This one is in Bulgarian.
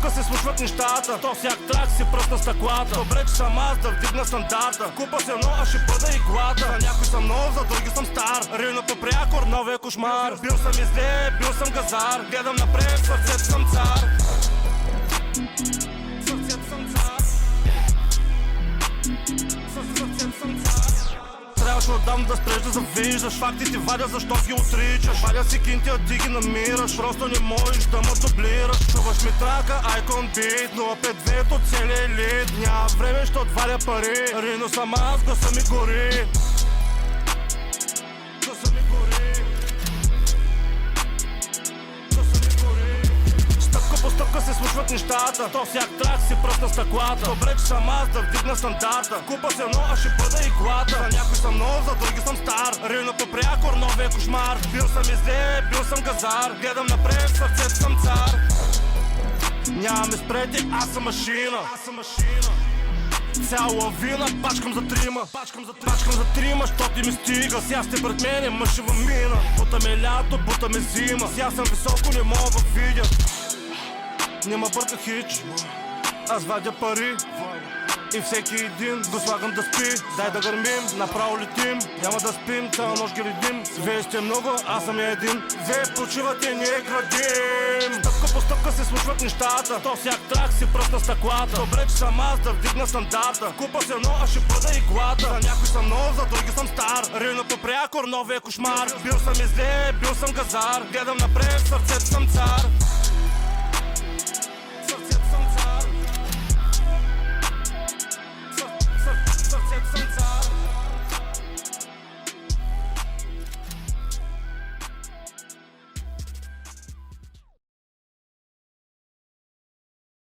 стъпка се случват нещата. То всяк трак си пръсна стъклата. Добре, че съм аз да вдигна стандарта. Купа се едно, а ще бъда иглата. За някой съм нов, за други съм стар. Рино по прякор, новия кошмар. Бил съм изле, бил съм газар. Гледам напред, в сърцето съм цар. В сърцето съм цар. В сърцето съм цар. Трябваше отдавна да спреш да завиждаш. Фактите вадя, защо ги отричаш. Вадя си кинти, а ти ги намираш. Просто не можеш да ме дублираш. Чуваш ми трака, Icon Beat 052 от целия елит. Няма време, ще отваря пари. Рино съм аз, гласа ми гори. Гласа ми гори. Гласа ми гори. Стъпка по стъпка се случват нещата. То всяк трак си пръсна стъклата. Добре, че съм аз да вдигна стандарта. Купа се едно, а ще бъда иглата. За някой съм нов, за други съм стар. Рино по прякор, новия кошмар. Бил съм изле, бил съм газар. Гледам напред, в сърцето съм цар. Няма ме спрете, аз съм машина. Цяла лавина, пачкам за трима. Пачкам за трима, що ти ми стига. Ся сте пред мене, мъжева мина. Бута ме лято, бута ме зима. Ся съм високо, не мога да видя. Нема бърка хич, аз вадя пари. И всеки един го слагам да спи. Дай да гърмим, направо летим. Няма да спим, цяла нощ ги редим. Вие сте много, аз съм я един. Вие почивате, ние градим. Стъпка по стъпка се случват нещата. То всяк трак си пръсна стъклата. Добре, че съм аз да вдигна стандарта. Купа се едно, а ще бъда иглата. За някой съм нов, за други съм стар. Рино по прякор, новия кошмар. Бил съм изле, бил съм газар. Гледам напред, в сърцето съм цар.